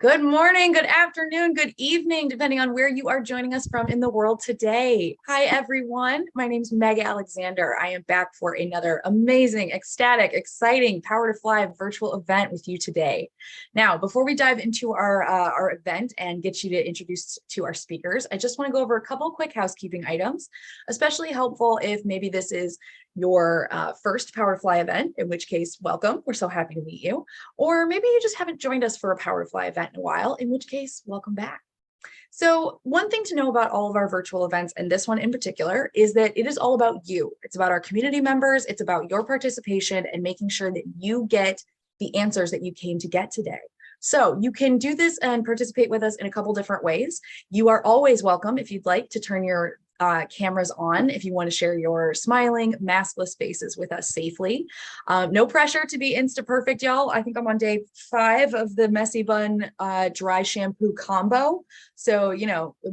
Good morning, good afternoon, good evening, depending on where you are joining us from in the world today. Hi, everyone. My name is Meg Alexander. I am back for another amazing, ecstatic, exciting Power to Fly virtual event with you today. Now, before we dive into our event and get you to introduce to our speakers, I just want to go over a couple quick housekeeping items, especially helpful if maybe this is your first Power to Fly event, in which case, welcome. We're so happy to meet you. Or maybe you just haven't joined us for a Power to Fly event in a while, in which case, welcome back. So one thing to know about all of our virtual events, and this one in particular, is that it is all about you. It's about our community members. It's about your participation and making sure that you get the answers that you came to get today. So you can do this and participate with us in a couple different ways. You are always welcome if you'd like to turn your cameras on if you want to share your smiling, maskless faces with us safely. No pressure to be Insta perfect, y'all. I think I'm on day 5 of the messy bun dry shampoo combo. So,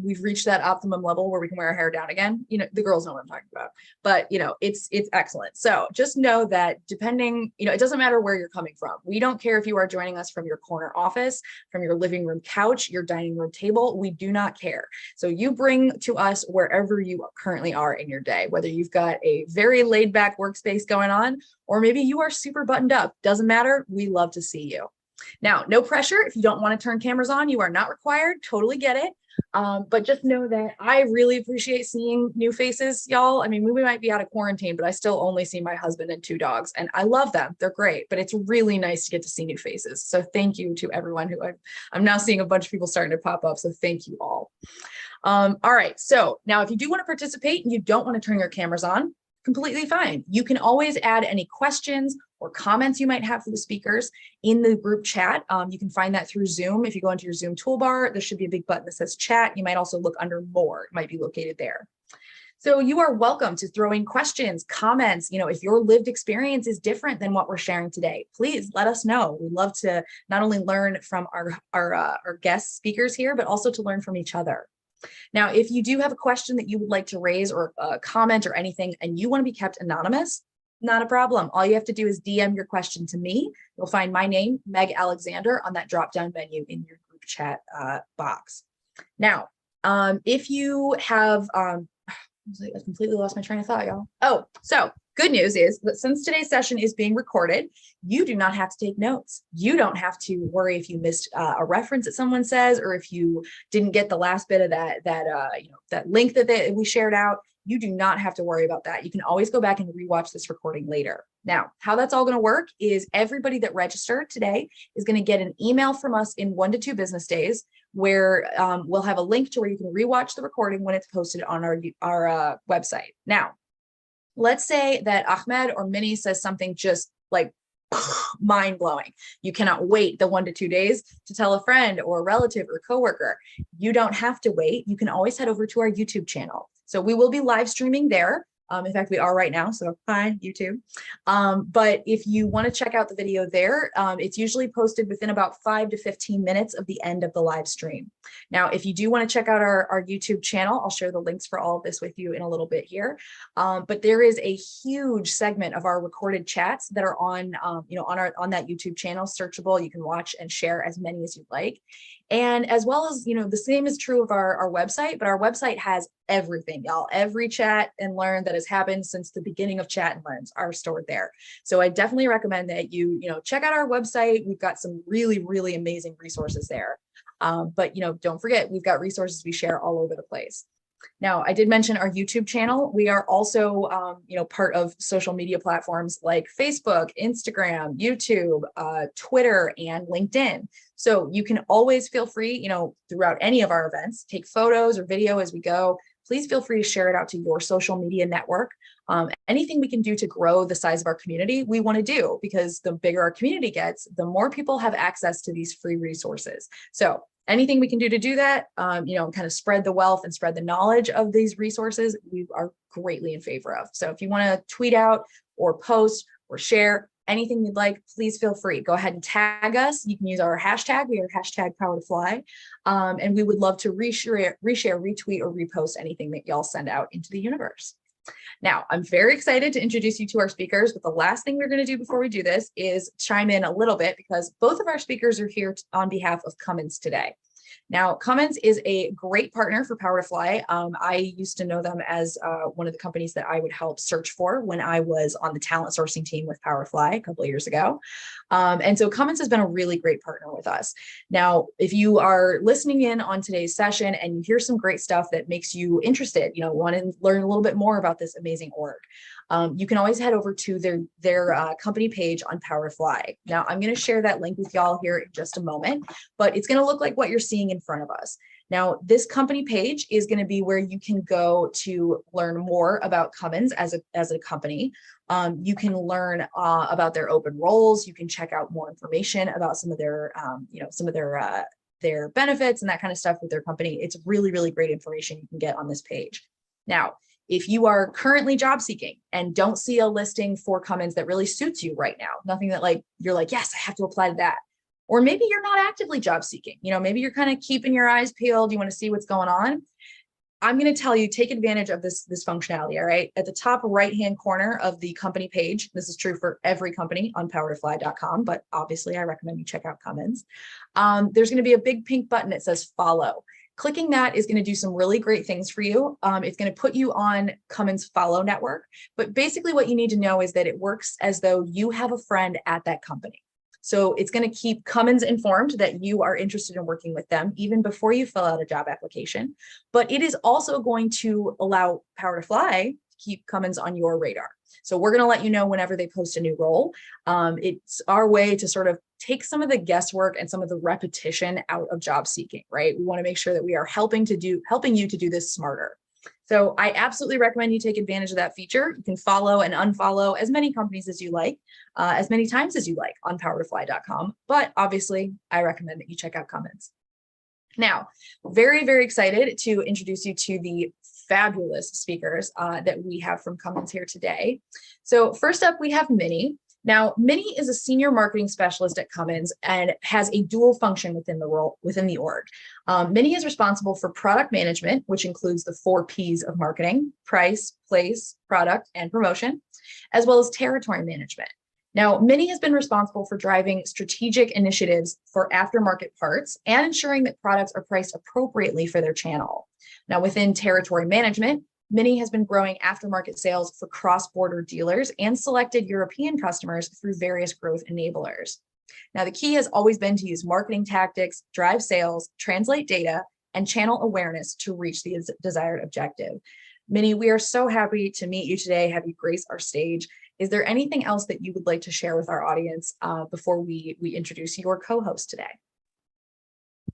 we've reached that optimum level where we can wear our hair down again. The girls know what I'm talking about, but it's excellent. So just know that depending, it doesn't matter where you're coming from. We don't care if you are joining us from your corner office, from your living room couch, your dining room table. We do not care. So you bring to us wherever you currently are in your day, whether you've got a very laid back workspace going on, or maybe you are super buttoned up. Doesn't matter. We love to see you. Now, no pressure. If you don't want to turn cameras on, you are not required. Totally get it. But just know that I really appreciate seeing new faces, y'all. I mean, we might be out of quarantine, but I still only see my husband and 2 dogs, and I love them. They're great, but it's really nice to get to see new faces. So thank you to everyone who I'm now seeing a bunch of people starting to pop up. So thank you all. All right. So now if you do want to participate and you don't want to turn your cameras on, completely fine. You can always add any questions or comments you might have for the speakers in the group chat. You can find that through Zoom. If you go into your Zoom toolbar, there should be a big button that says chat. You might also look under more. It might be located there. So you are welcome to throw in questions, comments. If your lived experience is different than what we're sharing today, please let us know. We love to not only learn from our guest speakers here, but also to learn from each other. Now, if you do have a question that you would like to raise or a comment or anything, and you want to be kept anonymous, not a problem. All you have to do is DM your question to me. You'll find my name, Meg Alexander, on that drop-down menu in your group chat box. Now, if you have, I completely lost my train of thought, y'all. Oh, so good news is that since today's session is being recorded, you do not have to take notes. You don't have to worry if you missed a reference that someone says, or if you didn't get the last bit of that link that we shared out. You do not have to worry about that. You can always go back and rewatch this recording later. Now, how that's all going to work is everybody that registered today is going to get an email from us in 1 to 2 business days, where we'll have a link to where you can rewatch the recording when it's posted on our website. Now, let's say that Ahmed or Minnie says something just like mind-blowing. You cannot wait the 1 to 2 days to tell a friend or a relative or coworker. You don't have to wait. You can always head over to our YouTube channel. So we will be live streaming there. In fact, we are right now. So hi, YouTube. But if you want to check out the video there, it's usually posted within about 5 to 15 minutes of the end of the live stream. Now, if you do want to check out our YouTube channel, I'll share the links for all of this with you in a little bit here. But there is a huge segment of our recorded chats that are on that YouTube channel, searchable. You can watch and share as many as you'd like. And as well as, the same is true of our website, but our website has everything, y'all. Every chat and learn that has happened since the beginning of Chat and Learns are stored there. So I definitely recommend that you check out our website. We've got some really, really amazing resources there. But don't forget, we've got resources we share all over the place. Now, I did mention our YouTube channel. We are also, part of social media platforms like Facebook, Instagram, YouTube, Twitter, and LinkedIn. So you can always feel free, throughout any of our events, take photos or video as we go. Please feel free to share it out to your social media network. Anything we can do to grow the size of our community, we want to do, because the bigger our community gets, the more people have access to these free resources. So anything we can do to do that, kind of spread the wealth and spread the knowledge of these resources, we are greatly in favor of. So if you want to tweet out or post or share anything you'd like, please feel free. Go ahead and tag us. You can use our hashtag. We are hashtag Power to Fly. And we would love to reshare, retweet, or repost anything that y'all send out into the universe. Now, I'm very excited to introduce you to our speakers, but the last thing we're going to do before we do this is chime in a little bit because both of our speakers are here on behalf of Cummins today. Now, Cummins is a great partner for Power to Fly. I used to know them as one of the companies that I would help search for when I was on the talent sourcing team with Power to Fly a couple of years ago. And so Cummins has been a really great partner with us. Now, if you are listening in on today's session and you hear some great stuff that makes you interested, want to learn a little bit more about this amazing org, you can always head over to their company page on Power to Fly. Now, I'm going to share that link with y'all here in just a moment, but it's going to look like what you're seeing in front of us. Now, this company page is going to be where you can go to learn more about Cummins as a company. You can learn about their open roles. You can check out more information about some of their, their benefits and that kind of stuff with their company. It's really, really great information you can get on this page. Now, if you are currently job seeking and don't see a listing for Cummins that really suits you right now, nothing that you're like, yes, I have to apply to that. Or maybe you're not actively job seeking, maybe you're kind of keeping your eyes peeled. You want to see what's going on. I'm going to tell you, take advantage of this functionality. All right. At the top right-hand corner of the company page, this is true for every company on powertofly.com, but obviously I recommend you check out Cummins. There's going to be a big pink button that says follow. Clicking that is going to do some really great things for you. It's going to put you on Cummins Follow Network. But basically what you need to know is that it works as though you have a friend at that company. So it's going to keep Cummins informed that you are interested in working with them even before you fill out a job application. But it is also going to allow Power to Fly to keep Cummins on your radar. So we're going to let you know whenever they post a new role. It's our way to sort of take some of the guesswork and some of the repetition out of job seeking, right? We want to make sure that we are helping you to do this smarter. So I absolutely recommend you take advantage of that feature. You can follow and unfollow as many companies as you like, as many times as you like on powertofly.com. But obviously, I recommend that you check out Cummins. Now, very, very excited to introduce you to the fabulous speakers that we have from Cummins here today. So first up, we have Minnie. Now, Minnie is a senior marketing specialist at Cummins and has a dual function within the org. Minnie is responsible for product management, which includes the 4 Ps of marketing: price, place, product, and promotion, as well as territory management. Now, Minnie has been responsible for driving strategic initiatives for aftermarket parts and ensuring that products are priced appropriately for their channel. Now, within territory management, Minnie has been growing aftermarket sales for cross-border dealers and selected European customers through various growth enablers. Now, the key has always been to use marketing tactics, drive sales, translate data, and channel awareness to reach the desired objective. Minnie, we are so happy to meet you today, have you grace our stage. Is there anything else that you would like to share with our audience before we introduce your co-host today?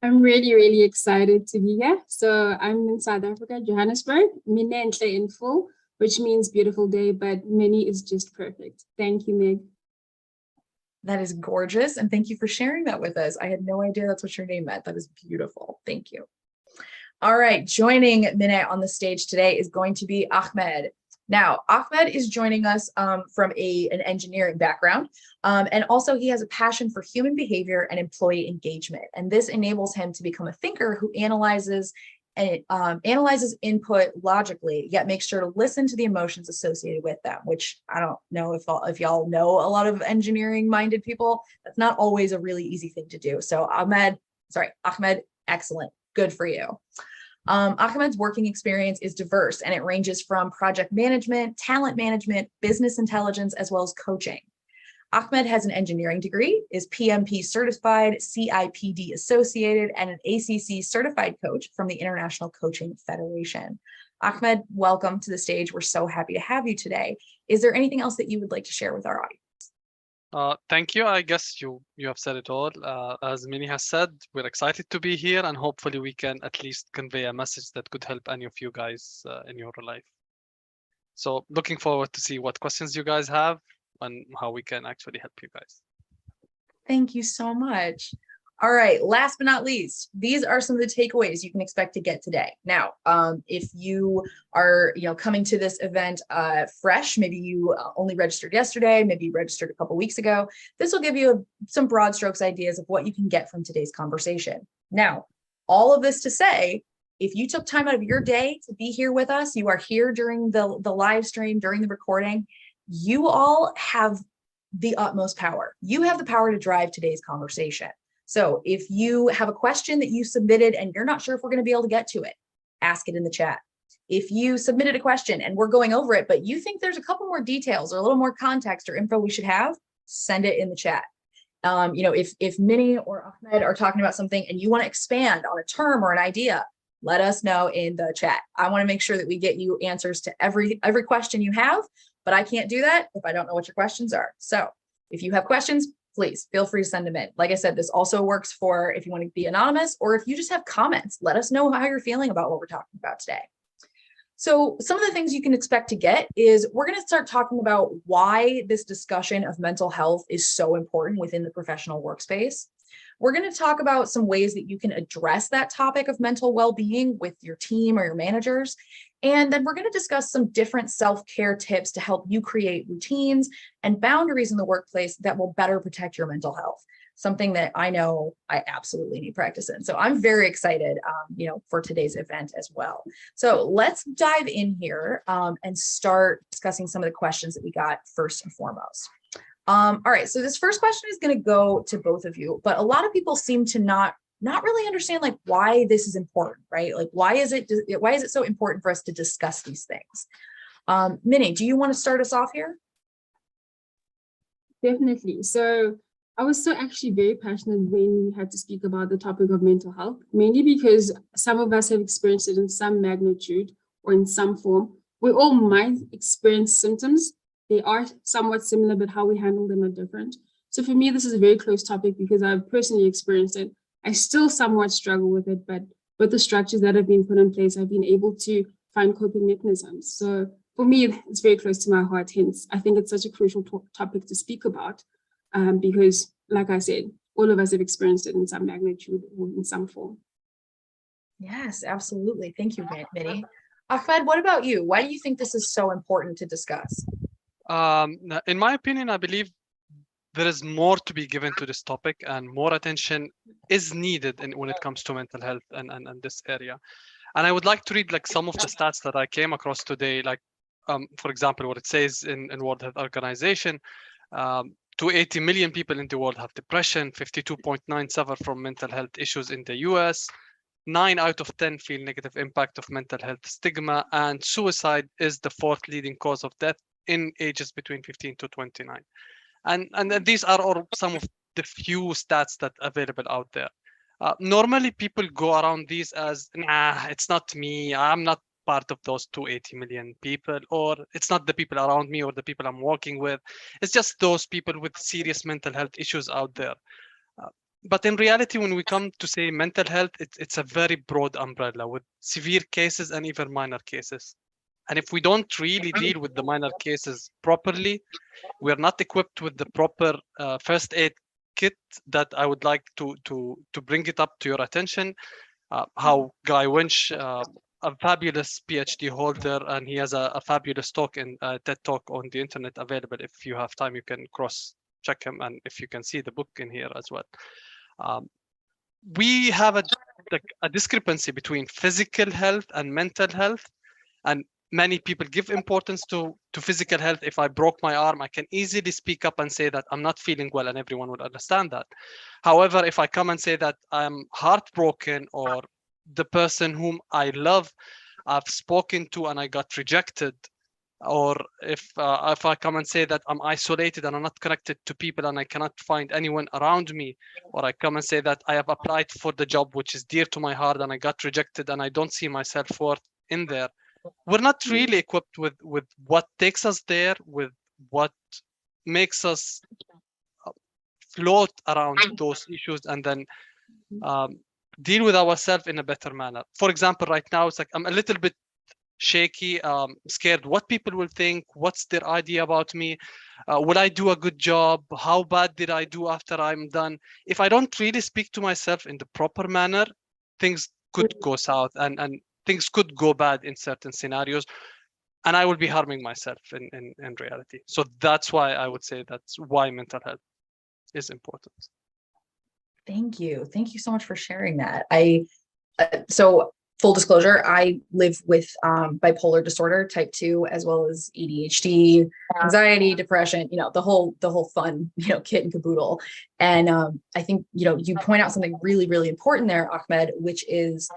I'm really, really excited to be here. So I'm in South Africa, Johannesburg, Minenhle in full, which means beautiful day, but Minnie is just perfect. Thank you, Meg. That is gorgeous. And thank you for sharing that with us. I had no idea that's what your name meant. That is beautiful. Thank you. All right. Joining Minnie on the stage today is going to be Ahmed. Now, Ahmed is joining us from an engineering background, and also he has a passion for human behavior and employee engagement. And this enables him to become a thinker who analyzes input logically, yet makes sure to listen to the emotions associated with them, which I don't know if y'all know a lot of engineering-minded people. That's not always a really easy thing to do. So Ahmed, excellent. Good for you. Ahmed's working experience is diverse and it ranges from project management, talent management, business intelligence, as well as coaching. Ahmed has an engineering degree, is PMP certified, CIPD associated, and an ACC certified coach from the International Coaching Federation. Ahmed, welcome to the stage. We're so happy to have you today. Is there anything else that you would like to share with our audience? Thank you. I guess you have said it all. As Minnie has said, we're excited to be here and hopefully we can at least convey a message that could help any of you guys in your life. So looking forward to see what questions you guys have and how we can actually help you guys. Thank you so much. All right, last but not least, these are some of the takeaways you can expect to get today. Now, if you are coming to this event fresh, maybe you only registered yesterday, maybe you registered a couple weeks ago, this will give you some broad strokes ideas of what you can get from today's conversation. Now, all of this to say, If you took time out of your day to be here with us, you are here during the live stream, during the recording, you all have the utmost power. You have the power to drive today's conversation. So if you have a question that you submitted and you're not sure if we're going to be able to get to it, ask it in the chat. If you submitted a question and we're going over it, but you think there's a couple more details or a little more context or info we should have, send it in the chat. If Minnie or Ahmed are talking about something and you want to expand on a term or an idea, let us know in the chat. I want to make sure that we get you answers to every question you have, but I can't do that if I don't know what your questions are. So if you have questions, please feel free to send them in. Like I said, this also works for if you want to be anonymous or if you just have comments, let us know how you're feeling about what we're talking about today. So some of the things you can expect to get is we're going to start talking about why this discussion of mental health is so important within the professional workspace. We're going to talk about some ways that you can address that topic of mental well-being with your team or your managers. And then we're going to discuss some different self-care tips to help you create routines and boundaries in the workplace that will better protect your mental health. Something that I know I absolutely need practice in. So I'm very excited, for today's event as well. So let's dive in here and start discussing some of the questions that we got first and foremost. All right, so this first question is going to go to both of you, but a lot of people seem to not really understand like why this is important, right? Like why is it so important for us to discuss these things? Minnie, do you want to start us off here? Definitely. So I was so actually very passionate when we had to speak about the topic of mental health, mainly because some of us have experienced it in some magnitude or in some form. We all might experience symptoms. They are somewhat similar, but how we handle them are different. So for me, this is a very close topic because I've personally experienced it. I still somewhat struggle with it, but with the structures that have been put in place, I've been able to find coping mechanisms. So for me, it's very close to my heart. Hence, I think it's such a crucial topic to speak about. Because, like I said, all of us have experienced it in some magnitude or in some form. Yes, absolutely. Thank you, Minnie. Ahmed, what about you? Why do you think this is so important to discuss? In my opinion, I believe there is more to be given to this topic and more attention is needed when it comes to mental health and this area. And I would like to read like some of the stats that I came across today, like, for example, what it says in World Health Organization, 280 million people in the world have depression, 52.9 suffer from mental health issues in the US, 9 out of 10 feel negative impact of mental health stigma, and suicide is the 4th leading cause of death in ages between 15 to 29. And these are all some of the few stats that are available out there. Normally people go around these as, nah, it's not me, I'm not part of those 280 million people, or it's not the people around me or the people I'm working with. It's just those people with serious mental health issues out there. But in reality, when we come to say mental health, it's a very broad umbrella with severe cases and even minor cases. And if we don't really deal with the minor cases properly, we're not equipped with the proper first aid kit that I would like to bring it up to your attention. How Guy Winch, a fabulous PhD holder, and he has a fabulous talk in TED Talk on the internet available. If you have time, you can cross check him, and if you can see the book in here as well. We have a discrepancy between physical health and mental health, and many people give importance to physical health. If I broke my arm, I can easily speak up and say that I'm not feeling well, and everyone would understand that. However, if I come and say that I'm heartbroken, or the person whom I love I've spoken to and I got rejected, or if I come and say that I'm isolated and I'm not connected to people and I cannot find anyone around me, or I come and say that I have applied for the job which is dear to my heart and I got rejected and I don't see my self-worth in there, we're not really equipped with what takes us there, with what makes us float around those issues and then deal with ourselves in a better manner. For example, right now, it's like I'm a little bit shaky, scared what people will think, what's their idea about me, will I do a good job, how bad did I do after I'm done. If I don't really speak to myself in the proper manner, things could go south and things could go bad in certain scenarios, and I will be harming myself in reality. So that's why I would say that's why mental health is important. Thank you so much for sharing that. So full disclosure, I live with bipolar disorder type 2, as well as ADHD, anxiety, depression, the whole fun, kit and caboodle. And I think, you point out something really, really important there, Ahmed, which is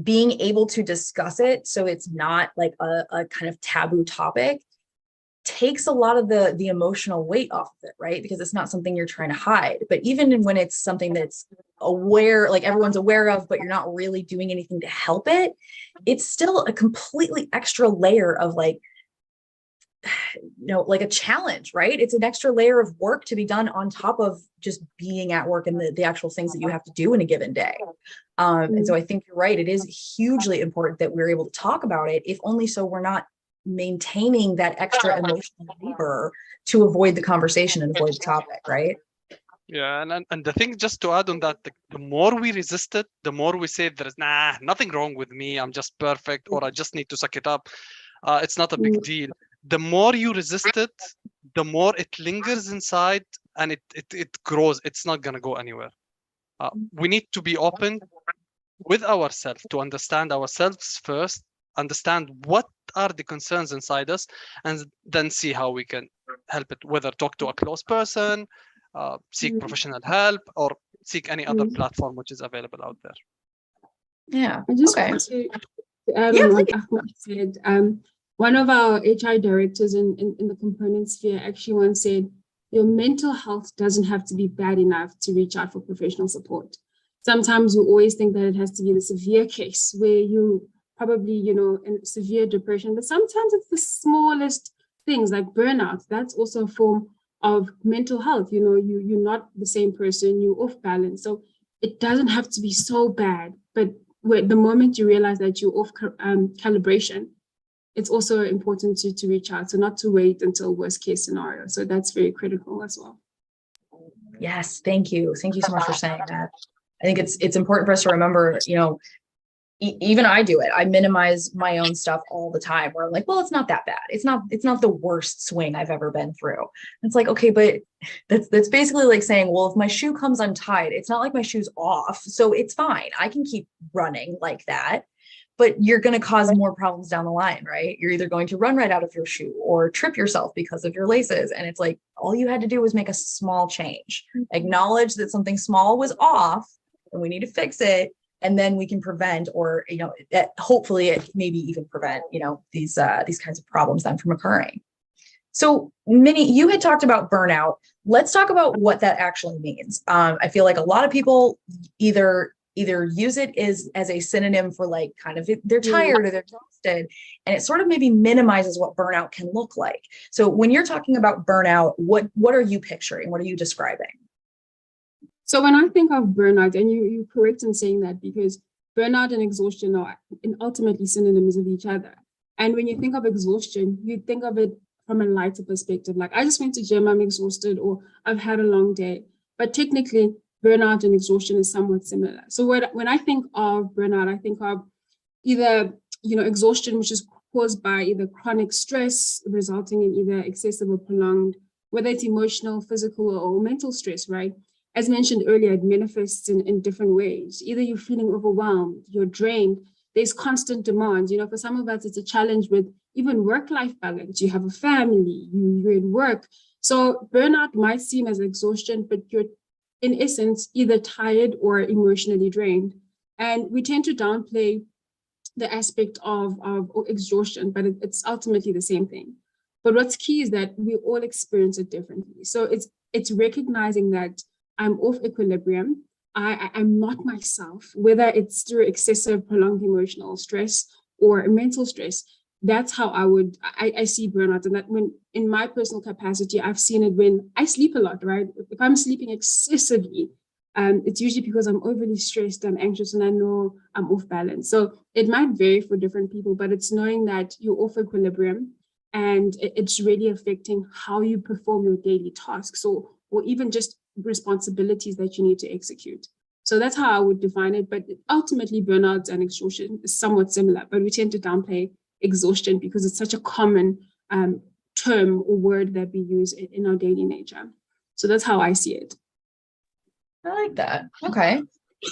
being able to discuss it so it's not like a kind of taboo topic takes a lot of the emotional weight off of it, right? Because it's not something you're trying to hide. But even when it's something that's like everyone's aware of, but you're not really doing anything to help it, it's still a completely extra layer of like a challenge, right? It's an extra layer of work to be done on top of just being at work and the actual things that you have to do in a given day. And so I think you're right. It is hugely important that we're able to talk about it, if only so we're not maintaining that extra emotional labor to avoid the conversation and avoid the topic, right? Yeah, and the thing, just to add on that, the more we resist it, the more we say there is nothing wrong with me, I'm just perfect, or I just need to suck it up. It's not a big deal. The more you resist it, the more it lingers inside, and it grows. It's not gonna go anywhere. We need to be open with ourselves, to understand ourselves first, understand what are the concerns inside us, and then see how we can help it, whether talk to a close person, seek professional help, or seek any other platform which is available out there. Yeah. I just want to add on what Ahmed said. One of our HR directors in the component sphere actually once said, your mental health doesn't have to be bad enough to reach out for professional support. Sometimes we always think that it has to be the severe case where you probably, in severe depression, but sometimes it's the smallest things like burnout. That's also a form of mental health. You're not the same person, you're off balance. So it doesn't have to be so bad, but the moment you realize that you're off calibration, it's also important to reach out, so not to wait until worst case scenario. So that's very critical as well. Yes, thank you. Thank you so much for saying that. I think it's important for us to remember, even I do it. I minimize my own stuff all the time, where I'm like, well, it's not that bad. It's not the worst swing I've ever been through. It's like, okay, but that's basically like saying, well, if my shoe comes untied, it's not like my shoe's off, so it's fine. I can keep running like that. But you're going to cause more problems down the line, right? You're either going to run right out of your shoe or trip yourself because of your laces. And it's like, all you had to do was make a small change, acknowledge that something small was off and we need to fix it. And then we can prevent, or, hopefully it maybe even prevent, these kinds of problems then from occurring. So Minnie, you had talked about burnout. Let's talk about what that actually means. I feel like a lot of people either use it as a synonym for like kind of they're tired or they're exhausted, and it sort of maybe minimizes what burnout can look like. So when you're talking about burnout, what are you picturing? What are you describing? So when I think of burnout, and you're correct in saying that, because burnout and exhaustion are ultimately synonyms of each other. And when you think of exhaustion, you think of it from a lighter perspective, like I just went to gym, I'm exhausted, or I've had a long day. But technically, burnout and exhaustion is somewhat similar. So when I think of burnout, I think of either, exhaustion, which is caused by either chronic stress resulting in either excessive or prolonged, whether it's emotional, physical, or mental stress, right? As mentioned earlier, it manifests in different ways. Either you're feeling overwhelmed, you're drained, there's constant demand. For some of us, it's a challenge with even work-life balance. You have a family, you're in work. So burnout might seem as exhaustion, but you're in essence either tired or emotionally drained. And we tend to downplay the aspect of exhaustion, but it's ultimately the same thing. But what's key is that we all experience it differently. So it's recognizing that I'm off equilibrium, I'm not myself, whether it's through excessive prolonged emotional stress or mental stress. That's how I see burnout. And that when in my personal capacity, I've seen it when I sleep a lot, right? If I'm sleeping excessively, it's usually because I'm overly stressed, I'm anxious, and I know I'm off balance. So it might vary for different people, but it's knowing that you're off equilibrium and it's really affecting how you perform your daily tasks or even just responsibilities that you need to execute. So that's how I would define it. But ultimately, burnout and exhaustion is somewhat similar, but we tend to downplay exhaustion because it's such a common term or word that we use in our daily nature. So that's how I see it. I like that. Okay.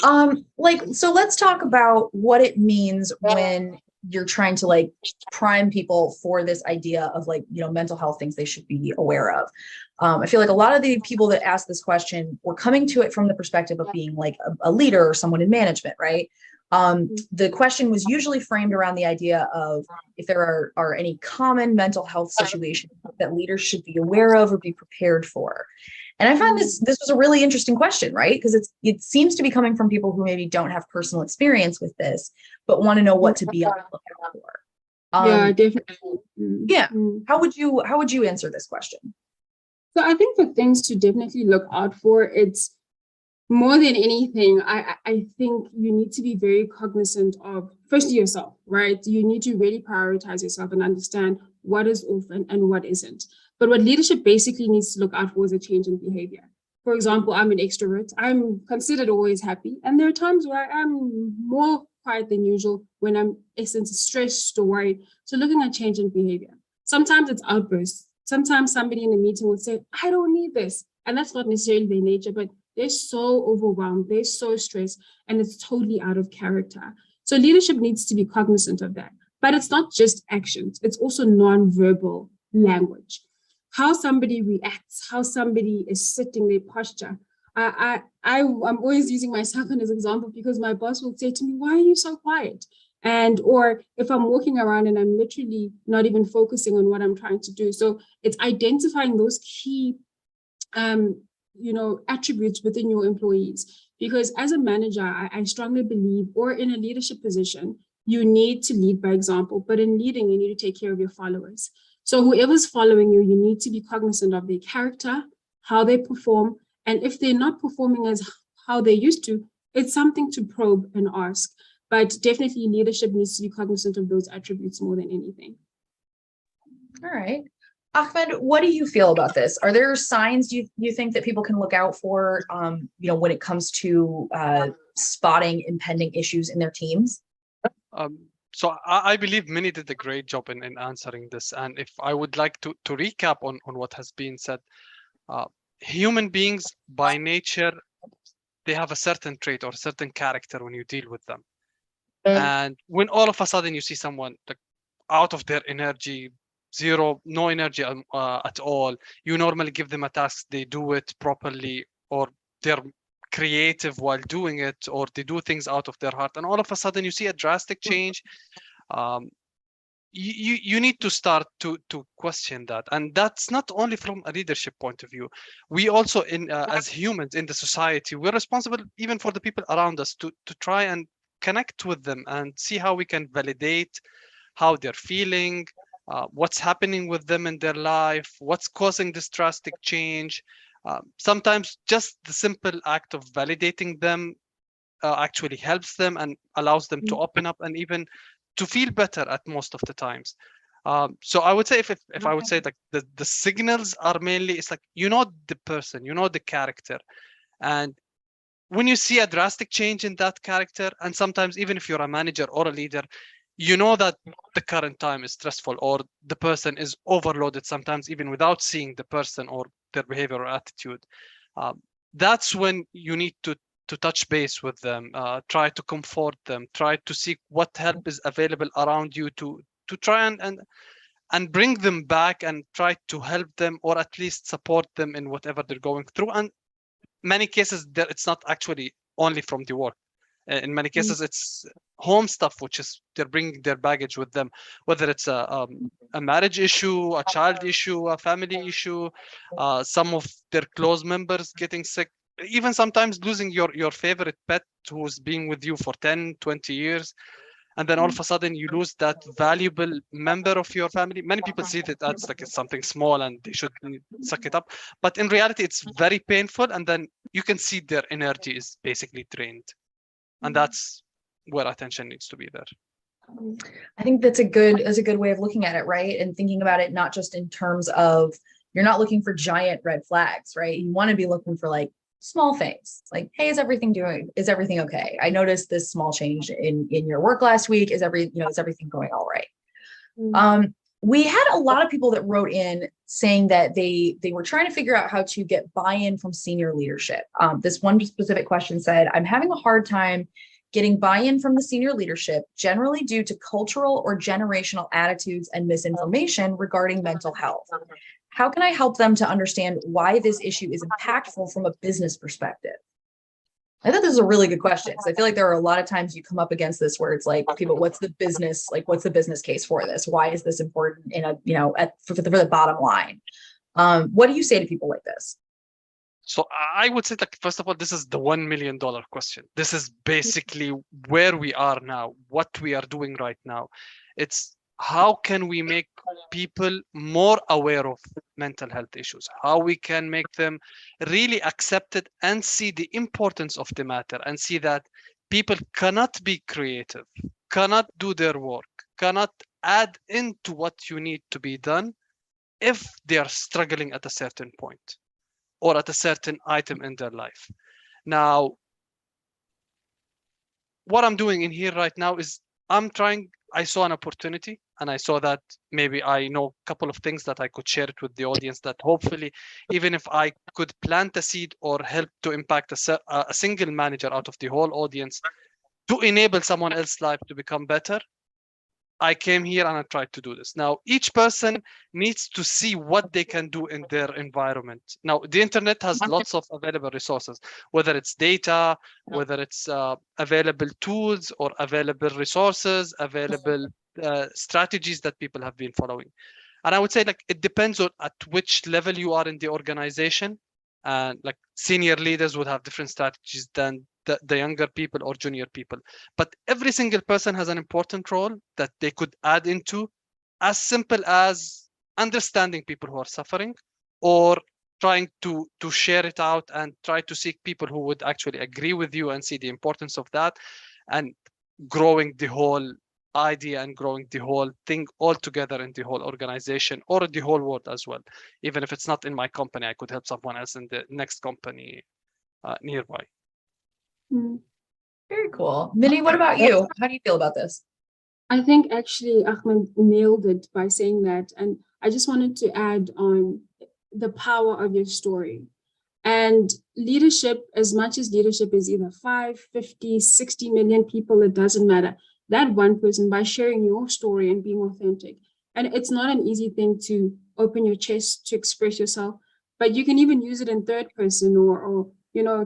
So let's talk about what it means when you're trying to like prime people for this idea of like, mental health things they should be aware of. I feel like a lot of the people that ask this question were coming to it from the perspective of being like a leader or someone in management, right? The question was usually framed around the idea of if there are any common mental health situations that leaders should be aware of or be prepared for. And I find this was a really interesting question, right? Because it seems to be coming from people who maybe don't have personal experience with this, but want to know what to be on the lookout for. Yeah, definitely. Yeah. How would you answer this question? So I think the things to definitely look out for, it's more than anything, I think you need to be very cognizant of, firstly, yourself, right? You need to really prioritize yourself and understand what is off and what isn't. But what leadership basically needs to look out for is a change in behavior. For example, I'm an extrovert. I'm considered always happy. And there are times where I'm more quiet than usual when I'm stressed or worried. So looking at change in behavior. Sometimes it's outbursts. Sometimes somebody in a meeting would say, I don't need this. And that's not necessarily their nature, but they're so overwhelmed, they're so stressed, and it's totally out of character. So leadership needs to be cognizant of that. But it's not just actions, it's also non-verbal language. How somebody reacts, how somebody is sitting, their posture. I'm always using myself as an example because my boss will say to me, why are you so quiet? Or if I'm walking around and I'm literally not even focusing on what I'm trying to do. So it's identifying those key attributes within your employees. Because as a manager, I strongly believe, or in a leadership position, you need to lead by example, but in leading, you need to take care of your followers. So whoever's following you, you need to be cognizant of their character, how they perform, and if they're not performing as how they used to, it's something to probe and ask. But definitely leadership needs to be cognizant of those attributes more than anything. All right. Ahmed, what do you feel about this? Are there signs you think that people can look out for, when it comes to spotting impending issues in their teams? So I believe Minnie did a great job in answering this. And if I would like to recap on what has been said, human beings by nature, they have a certain trait or a certain character when you deal with them. And when all of a sudden you see someone like out of their energy, no energy at all, you normally give them a task, they do it properly, or they're creative while doing it, or they do things out of their heart, and all of a sudden you see a drastic change. You need to start to question that. And that's not only from a leadership point of view. We also, as humans in the society, we're responsible even for the people around us to try and connect with them and see how we can validate how they're feeling, what's happening with them in their life, what's causing this drastic change. Sometimes just the simple act of validating them actually helps them and allows them to open up and even to feel better at most of the times. So I would say if I would say like the signals are mainly, it's like, the person, the character. And when you see a drastic change in that character, and sometimes even if you're a manager or a leader, that the current time is stressful or the person is overloaded, sometimes even without seeing the person or their behavior or attitude. That's when you need to touch base with them, try to comfort them, try to see what help is available around you to try and bring them back and try to help them, or at least support them in whatever they're going through. And many cases, it's not actually only from the work. In many cases, it's home stuff, which is they're bringing their baggage with them, whether it's a marriage issue, a child issue, a family issue, some of their close members getting sick, even sometimes losing your favorite pet who's been with you for 10, 20 years. And then all of a sudden you lose that valuable member of your family. Many people see that as like it's something small and they should suck it up. But in reality, it's very painful. And then you can see their energy is basically drained. And that's where attention needs to be there. I think that's a good way of looking at it, right? And thinking about it not just in terms of, you're not looking for giant red flags, right? You want to be looking for like small things, like, hey, is everything okay? I noticed this small change in your work last week. Is everything going all right? We had a lot of people that wrote in saying that they were trying to figure out how to get buy-in from senior leadership. This one specific question said, I'm having a hard time getting buy-in from the senior leadership, generally due to cultural or generational attitudes and misinformation regarding mental health. How can I help them to understand why this issue is impactful from a business perspective? I thought this is a really good question, because I feel like there are a lot of times you come up against this where it's like, okay, but what's the business, like, what's the business case for this? Why is this important in a, for the bottom line? What do you say to people like this? So I would say, like, first of all, this is the $1 million question. This is basically where we are now, what we are doing right now. It's how can we make people more aware of mental health issues, how we can make them really accept it and see the importance of the matter, and see that people cannot be creative, cannot do their work, cannot add into what you need to be done if they are struggling at a certain point or at a certain item in their life. Now, what I'm doing in here right now is I saw an opportunity, and I saw that maybe I know a couple of things that I could share it with the audience, that hopefully, even if I could plant a seed or help to impact a single manager out of the whole audience to enable someone else's life to become better, I came here and I tried to do this. Now, each person needs to see what they can do in their environment. Now, the internet has lots of available resources, whether it's data, whether it's available tools or available resources, available strategies that people have been following. And I would say, like, it depends on at which level you are in the organization. And like, senior leaders would have different strategies than the younger people or junior people. But every single person has an important role that they could add into, as simple as understanding people who are suffering, or trying to share it out and try to seek people who would actually agree with you and see the importance of that, and growing the whole idea and growing the whole thing all together in the whole organization or in the whole world as well. Even if it's not in my company, I could help someone else in the next company nearby. Very cool. Minnie, what about you? How do you feel about this? I think actually Ahmed nailed it by saying that. And I just wanted to add on the power of your story. And leadership, as much as leadership is either 5, 50, 60 million people, it doesn't matter. That one person, by sharing your story and being authentic. And it's not an easy thing to open your chest to express yourself, but you can even use it in third person or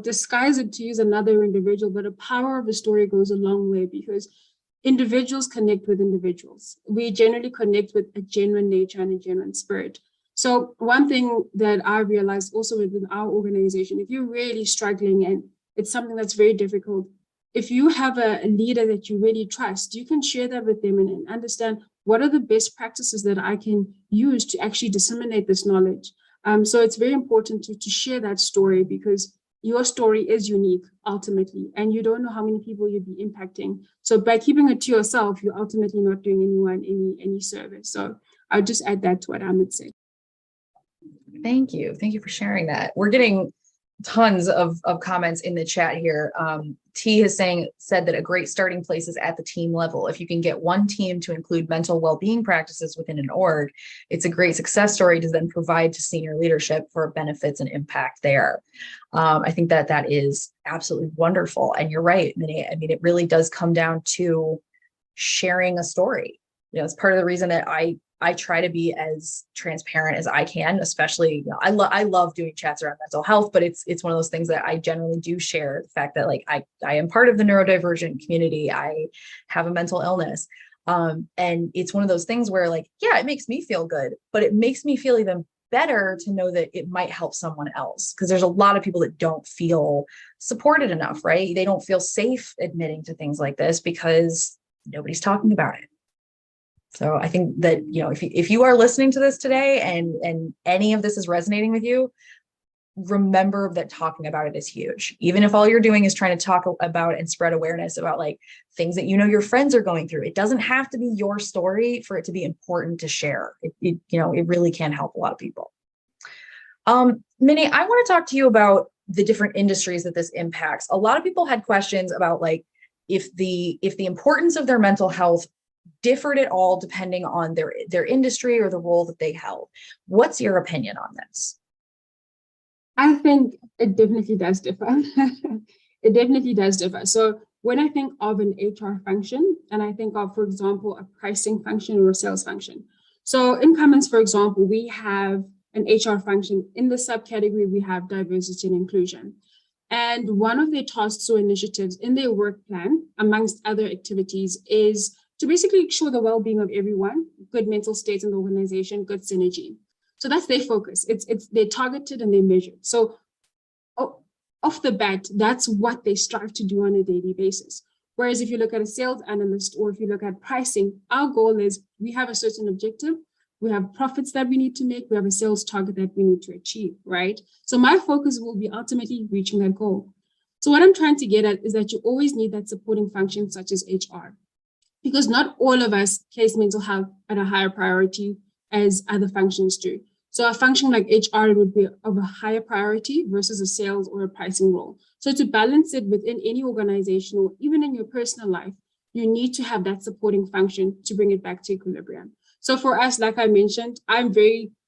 disguise it to use another individual. But the power of a story goes a long way, because individuals connect with individuals. We generally connect with a genuine nature and a genuine spirit. So one thing that I realized also within our organization, if you're really struggling and it's something that's very difficult, if you have a leader that you really trust, you can share that with them and understand what are the best practices that I can use to actually disseminate this knowledge. So it's very important to share that story, because your story is unique ultimately, and you don't know how many people you'll be impacting. So by keeping it to yourself, you're ultimately not doing anyone any service. So I'll just add that to what Ahmed said. Thank you. Thank you for sharing that. We're getting tons of comments in the chat here. T has said that a great starting place is at the team level. If you can get one team to include mental well-being practices within an org, it's a great success story to then provide to senior leadership for benefits and impact there. I think that is absolutely wonderful. And you're right, Minnie. I mean, it really does come down to sharing a story. It's part of the reason that I try to be as transparent as I can, especially, I love doing chats around mental health, but it's one of those things that I generally do share the fact that, like, I am part of the neurodivergent community. I have a mental illness. And it's one of those things where, like, yeah, it makes me feel good, but it makes me feel even better to know that it might help someone else. Because there's a lot of people that don't feel supported enough, right? They don't feel safe admitting to things like this because nobody's talking about it. So I think that, if you are listening to this today and any of this is resonating with you, remember that talking about it is huge. Even if all you're doing is trying to talk about and spread awareness about, like, things that your friends are going through. It doesn't have to be your story for it to be important to share. It really can help a lot of people. Minnie, I want to talk to you about the different industries that this impacts. A lot of people had questions about, like, if the importance of their mental health differed at all depending on their industry or the role that they held. What's your opinion on this? I think it definitely does differ. It definitely does differ. So when I think of an HR function, and I think of, for example, a pricing function or a sales function. So in Cummins, for example, we have an HR function. In the subcategory, we have diversity and inclusion. And one of their tasks or initiatives in their work plan, amongst other activities, is to basically ensure the well-being of everyone, good mental state in the organization, good synergy. So that's their focus. They're targeted and they're measured. So off the bat, that's what they strive to do on a daily basis. Whereas if you look at a sales analyst or if you look at pricing, our goal is we have a certain objective, we have profits that we need to make, we have a sales target that we need to achieve, right? So my focus will be ultimately reaching that goal. So what I'm trying to get at is that you always need that supporting function such as HR, because not all of us place mental health at a higher priority as other functions do. So a function like HR would be of a higher priority versus a sales or a pricing role. So to balance it within any organization or even in your personal life, you need to have that supporting function to bring it back to equilibrium. So for us, like I mentioned, I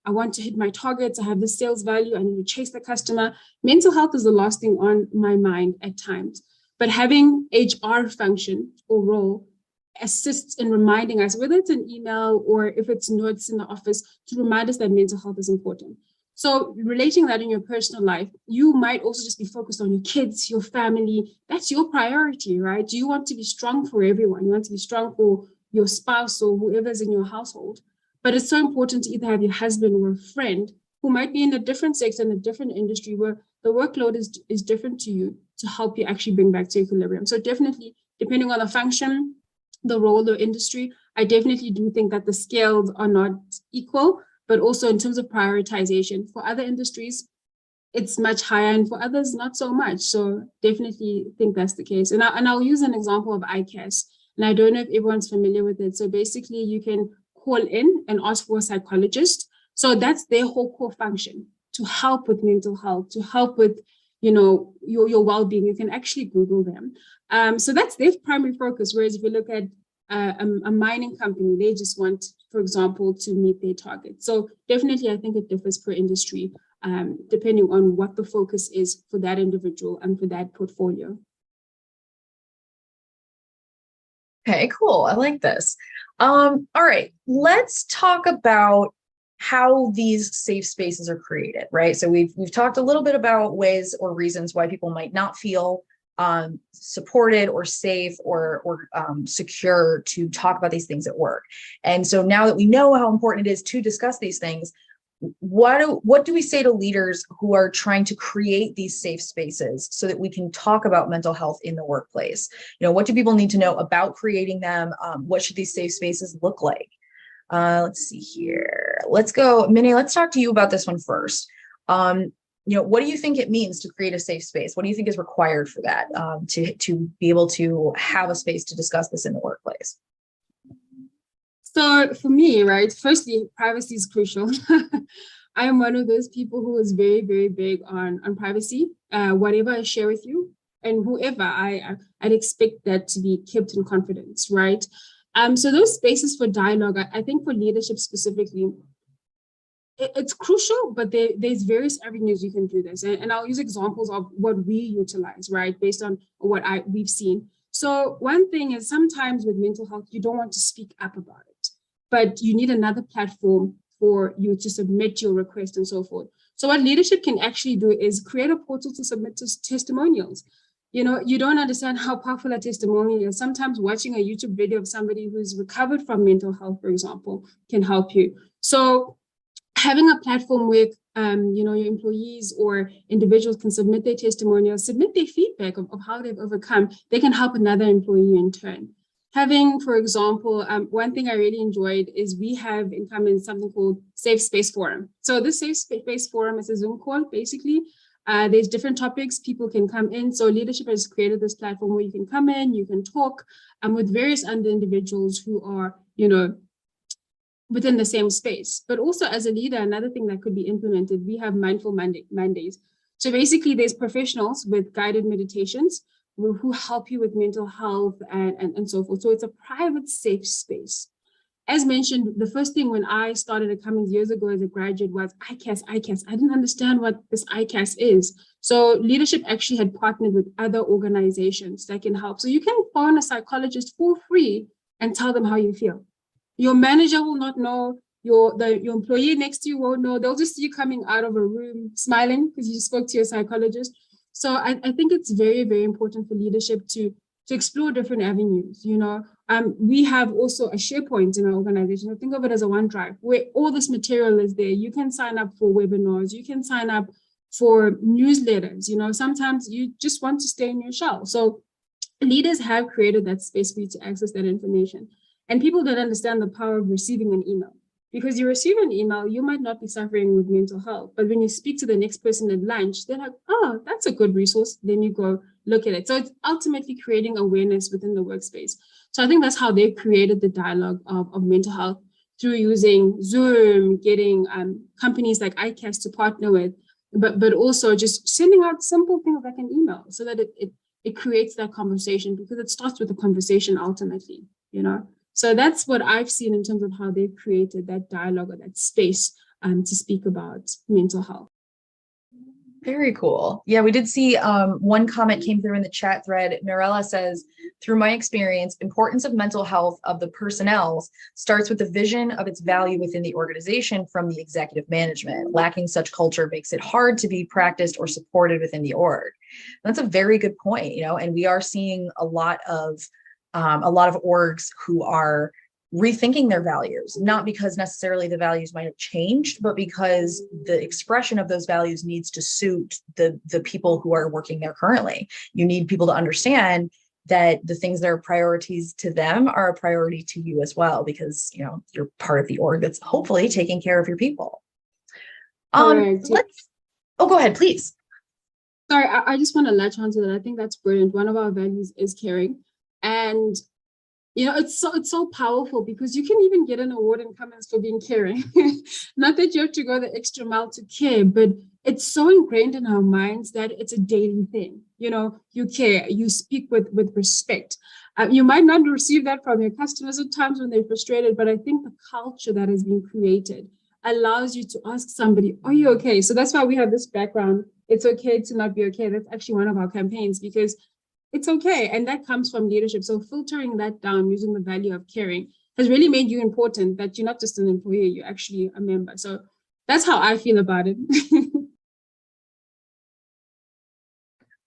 want to hit my targets. I have the sales value. I need to chase the customer. Mental health is the last thing on my mind at times. But having HR function or role assists in reminding us, whether it's an email or if it's notes in the office, to remind us that mental health is important. So relating that in your personal life, you might also just be focused on your kids, your family. That's your priority, right? You want to be strong for everyone. You want to be strong for your spouse or whoever's in your household. But it's so important to either have your husband or a friend who might be in a different sector, in a different industry where the workload is different to you, to help you actually bring back to equilibrium. So definitely, depending on the function, the role or industry, I definitely do think that the scales are not equal, but also in terms of prioritization. For other industries, it's much higher, and for others, not so much. So definitely think that's the case. And I'll use an example of ICAS, and I don't know if everyone's familiar with it. So basically, you can call in and ask for a psychologist. So that's their whole core function, to help with mental health, to help with your well-being. You can actually Google them. So that's their primary focus. Whereas if you look at a mining company, they just want, for example, to meet their target. So definitely, I think it differs per industry, depending on what the focus is for that individual and for that portfolio. Okay, cool. I like this. All right, let's talk about how these safe spaces are created, right? So we've talked a little bit about ways or reasons why people might not feel supported or safe or secure to talk about these things at work. And so now that we know how important it is to discuss these things, what do we say to leaders who are trying to create these safe spaces so that we can talk about mental health in the workplace? What do people need to know about creating them? What should these safe spaces look like? Let's see here. Let's go, Minnie, let's talk to you about this one first. What do you think it means to create a safe space? What do you think is required for that, to be able to have a space to discuss this in the workplace? So for me, right, firstly, privacy is crucial. I am one of those people who is very, very big on privacy. Whatever I share with you and whoever, I'd expect that to be kept in confidence, right? So those spaces for dialogue, I think for leadership specifically, it's crucial, but there's various avenues you can do this. And I'll use examples of what we utilize, right, based on what we've seen. So one thing is sometimes with mental health, you don't want to speak up about it, but you need another platform for you to submit your request and so forth. So what leadership can actually do is create a portal to submit testimonials. You don't understand how powerful a testimonial is. Sometimes watching a YouTube video of somebody who's recovered from mental health, for example, can help you. So having a platform where your employees or individuals can submit their testimonials, submit their feedback of how they've overcome, they can help another employee in turn. Having, for example, one thing I really enjoyed is we have in Cummins something called Safe Space Forum. So this Safe Space Forum is a Zoom call, basically. There's different topics people can come in. So leadership has created this platform where you can come in, you can talk with various other individuals who are, within the same space. But also as a leader, another thing that could be implemented, we have mindful Mondays. So basically there's professionals with guided meditations who help you with mental health and so forth. So it's a private, safe space. As mentioned, the first thing when I started at Cummins years ago as a graduate was ICAS. I didn't understand what this ICAS is. So leadership actually had partnered with other organizations that can help. So you can phone a psychologist for free and tell them how you feel. Your manager will not know, your employee next to you won't know. They'll just see you coming out of a room smiling because you spoke to your psychologist. So I think it's very, very important for leadership to explore different avenues. We have also a SharePoint in our organization. So think of it as a OneDrive where all this material is there. You can sign up for webinars. You can sign up for newsletters. Sometimes you just want to stay in your shell. So leaders have created that space for you to access that information. And people don't understand the power of receiving an email. Because you receive an email, you might not be suffering with mental health. But when you speak to the next person at lunch, they're like, oh, that's a good resource. Then you go look at it. So it's ultimately creating awareness within the workspace. So I think that's how they created the dialogue of mental health through using Zoom, getting companies like ICAS to partner with, but also just sending out simple things like an email so that it creates that conversation, because it starts with a conversation ultimately, So that's what I've seen in terms of how they've created that dialogue or that space to speak about mental health. Very cool. Yeah, we did see one comment came through in the chat thread. Mirella says, through my experience, importance of mental health of the personnel starts with the vision of its value within the organization from the executive management. Lacking such culture makes it hard to be practiced or supported within the org. And that's a very good point, and we are seeing a lot of orgs who are rethinking their values, not because necessarily the values might have changed, but because the expression of those values needs to suit the people who are working there currently. You need people to understand that the things that are priorities to them are a priority to you as well, because you're part of the org that's hopefully taking care of your people. Go ahead, please. Sorry, I just want to latch onto that. I think that's brilliant. One of our values is caring. And it's so powerful, because you can even get an award in Cummins for being caring. Not that you have to go the extra mile to care, but it's so ingrained in our minds that it's a daily thing. You care, you speak with respect. You might not receive that from your customers at times when they're frustrated, but I think the culture that has been created allows you to ask somebody, are you okay? So that's why we have this background. It's okay to not be okay. That's actually one of our campaigns, because it's okay. And that comes from leadership. So filtering that down using the value of caring has really made you important, that you're not just an employee, you're actually a member. So that's how I feel about it.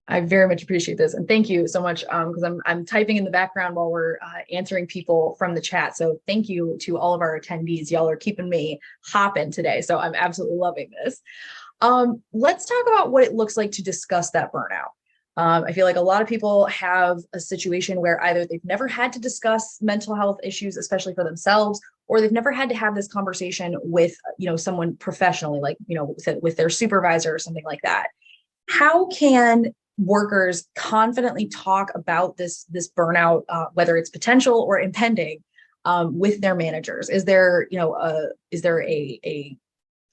I very much appreciate this. And thank you so much, because I'm typing in the background while we're answering people from the chat. So thank you to all of our attendees. Y'all are keeping me hopping today. So I'm absolutely loving this. Let's talk about what it looks like to discuss that burnout. I feel like a lot of people have a situation where either they've never had to discuss mental health issues, especially for themselves, or they've never had to have this conversation with, someone professionally, like, with their supervisor or something like that. How can workers confidently talk about this burnout, whether it's potential or impending, with their managers? Is there,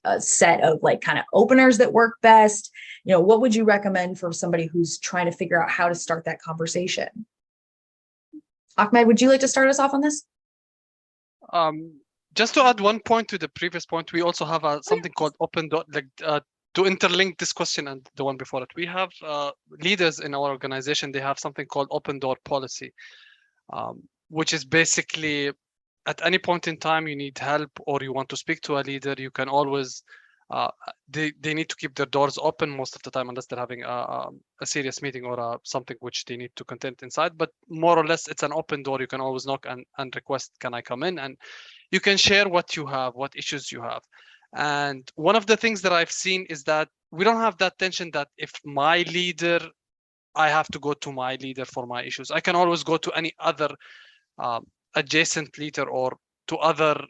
a set of kind of openers that work best? What would you recommend for somebody who's trying to figure out how to start that conversation? Ahmed, would you like to start us off on this? Just to add one point to the previous point, we also have something called open door, to interlink this question and the one before it. We have leaders in our organization, they have something called open door policy, which is basically, at any point in time you need help or you want to speak to a leader, you can always, they need to keep their doors open most of the time, unless they're having a serious meeting or something which they need to content inside. But more or less, it's an open door. You can always knock and request, can I come in? And you can share what you have, what issues you have. And one of the things that I've seen is that we don't have that tension that if my leader, I have to go to my leader for my issues. I can always go to any other adjacent leader or to other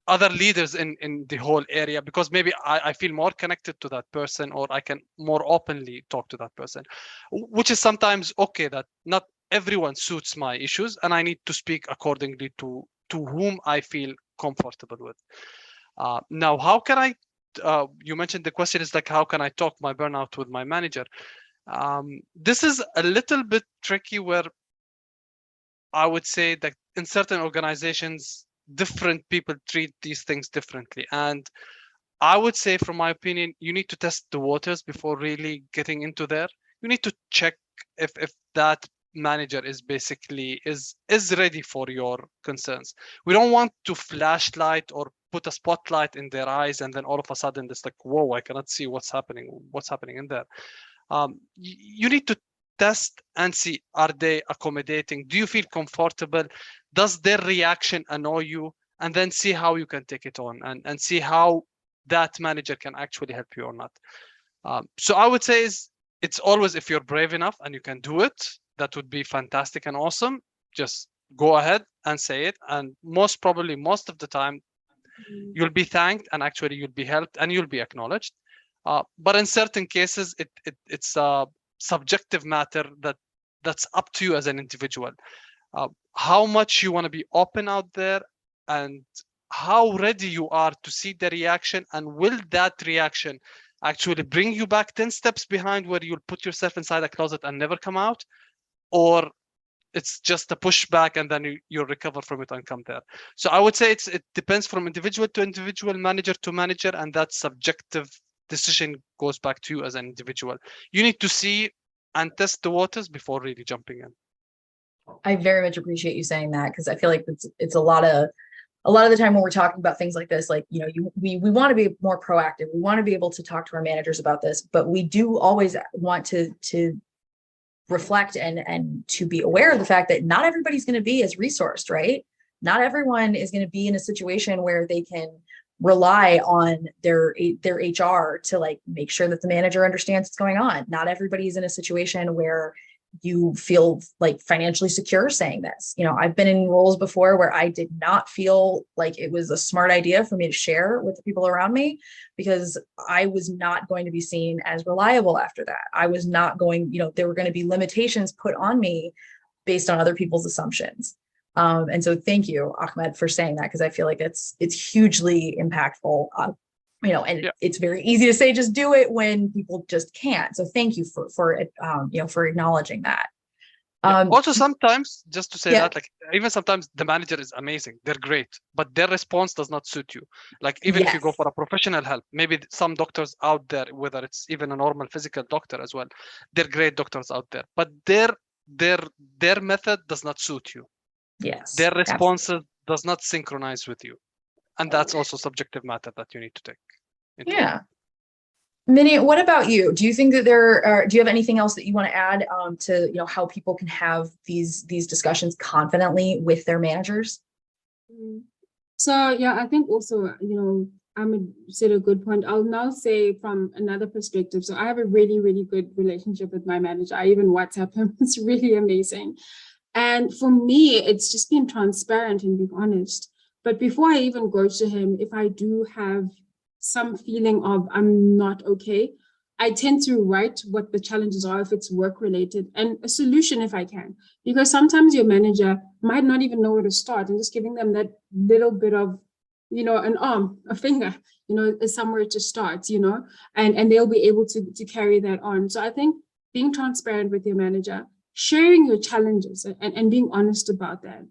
other leaders in the whole area, because maybe I feel more connected to that person, or I can more openly talk to that person, which is sometimes okay, that not everyone suits my issues and I need to speak accordingly to whom I feel comfortable with. Now, how can I you mentioned the question is like, how can I talk my burnout with my manager? This is a little bit tricky, where I would say that in certain organizations, different people treat these things differently. And I would say, from my opinion, you need to test the waters before really getting into there. You need to check if that manager is basically is ready for your concerns. We don't want to flashlight or put a spotlight in their eyes, and then all of a sudden it's like, whoa, I cannot see what's happening in there. You need to test and see, are they accommodating? Do you feel comfortable? Does their reaction annoy you? And then see how you can take it on, and see how that manager can actually help you or not. So I would say it's always, if you're brave enough and you can do it, that would be fantastic and awesome. Just go ahead and say it. And most of the time, you'll be thanked, and actually you'll be helped, and you'll be acknowledged. But in certain cases, it's a subjective matter that's up to you as an individual. How much you want to be open out there, and how ready you are to see the reaction, and will that reaction actually bring you back 10 steps behind, where you'll put yourself inside a closet and never come out, or it's just a pushback and then you'll recover from it and come there. So I would say it depends from individual to individual, manager to manager, and that subjective decision goes back to you as an individual. You need to see and test the waters before really jumping in. I very much appreciate you saying that, because I feel like it's a lot of the time when we're talking about things like this, like, we want to be more proactive. We want to be able to talk to our managers about this, but we do always want to reflect and to be aware of the fact that not everybody's going to be as resourced, right? Not everyone is going to be in a situation where they can rely on their HR to like make sure that the manager understands what's going on. Not everybody's in a situation where you feel like financially secure saying this. I've been in roles before where I did not feel like it was a smart idea for me to share with the people around me, because I was not going to be seen as reliable after that. I was not going, there were going to be limitations put on me based on other people's assumptions. And so thank you, Ahmed, for saying that, because I feel like it's hugely impactful. And it's very easy to say, just do it, when people just can't. So thank you for acknowledging that. Also, sometimes, just to say that, like, even sometimes the manager is amazing, they're great, but their response does not suit you. Like, even if you go for a professional help, maybe some doctors out there, whether it's even a normal physical doctor as well, they're great doctors out there, but their method does not suit you. Yes, their responses does not synchronize with you, and that's also subjective matter that you need to take into account. Minnie, what about you? Do you think that do you have anything else that you want to add to how people can have these discussions confidently with their managers? So yeah, I think also, Ahmed said a good point. I'll now say from another perspective. So I have a really, really good relationship with my manager. I even WhatsApp him. It's really amazing. And for me, it's just being transparent and being honest. But before I even go to him, if I do have some feeling of I'm not okay, I tend to write what the challenges are if it's work related, and a solution if I can. Because sometimes your manager might not even know where to start, and just giving them that little bit of, an arm, a finger, is somewhere to start, and they'll be able to carry that on. So I think being transparent with your manager, sharing your challenges and being honest about that.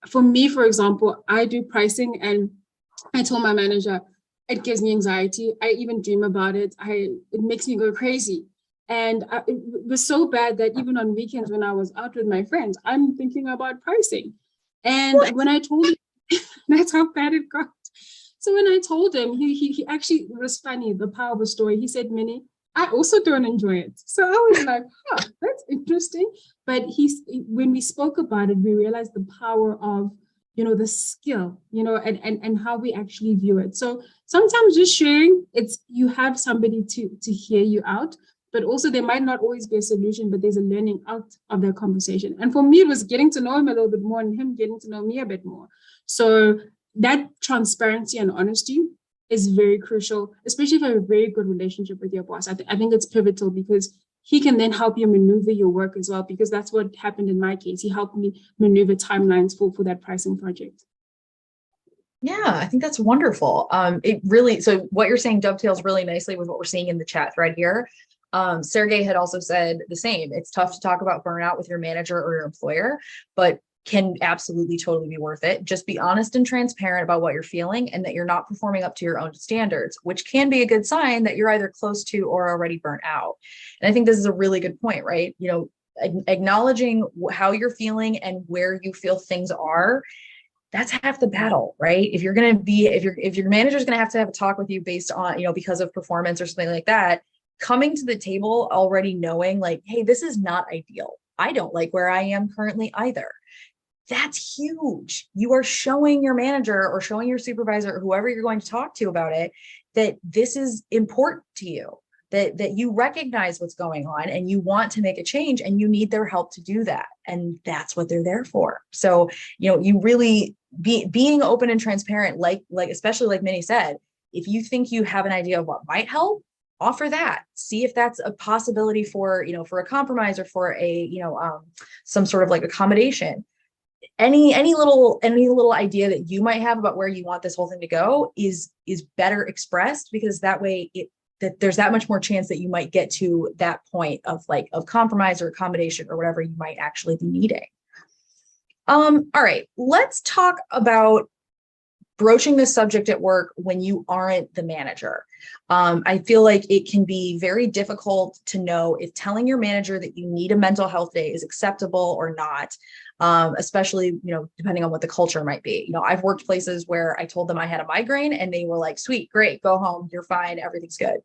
For me, for example, I do pricing, and I told my manager, it gives me anxiety. I even dream about it. It makes me go crazy. And it was so bad that even on weekends when I was out with my friends, I'm thinking about pricing. And when I told him, that's how bad it got. So when I told him, he actually, it was funny, the power of the story. He said, Minnie, I also don't enjoy it. So I was like, that's interesting. But when we spoke about it, we realized the power of, the skill, and how we actually view it. So sometimes just sharing, you have somebody to hear you out, but also there might not always be a solution, but there's a learning out of that conversation. And for me, it was getting to know him a little bit more and him getting to know me a bit more. So that transparency and honesty is very crucial, especially if you have a very good relationship with your boss. I think it's pivotal, because he can then help you maneuver your work as well, because that's what happened in my case. He helped me maneuver timelines for that pricing project. Yeah, I think that's wonderful. So what you're saying dovetails really nicely with what we're seeing in the chat thread here. Sergey had also said the same. It's tough to talk about burnout with your manager or your employer, but can absolutely totally be worth it. Just be honest and transparent about what you're feeling and that you're not performing up to your own standards, which can be a good sign that you're either close to or already burnt out. And I think this is a really good point, right? Acknowledging how you're feeling and where you feel things are, that's half the battle, right? If your manager's going to have a talk with you based on, because of performance or something like that, coming to the table already knowing like, hey, this is not ideal. I don't like where I am currently either. That's huge. You are showing your manager or showing your supervisor or whoever you're going to talk to about it, that this is important to you, that you recognize what's going on and you want to make a change and you need their help to do that. And that's what they're there for. So, you really being open and transparent, like especially like Minnie said, if you think you have an idea of what might help, offer that. See if that's a possibility for, for a compromise or for a, some sort of like accommodation. Any little idea that you might have about where you want this whole thing to go is better expressed, because that way that there's that much more chance that you might get to that point of compromise or accommodation or whatever you might actually be needing. All right, let's talk about broaching this subject at work when you aren't the manager. I feel like it can be very difficult to know if telling your manager that you need a mental health day is acceptable or not, especially, depending on what the culture might be. I've worked places where I told them I had a migraine and they were like, sweet, great, go home, you're fine, everything's good.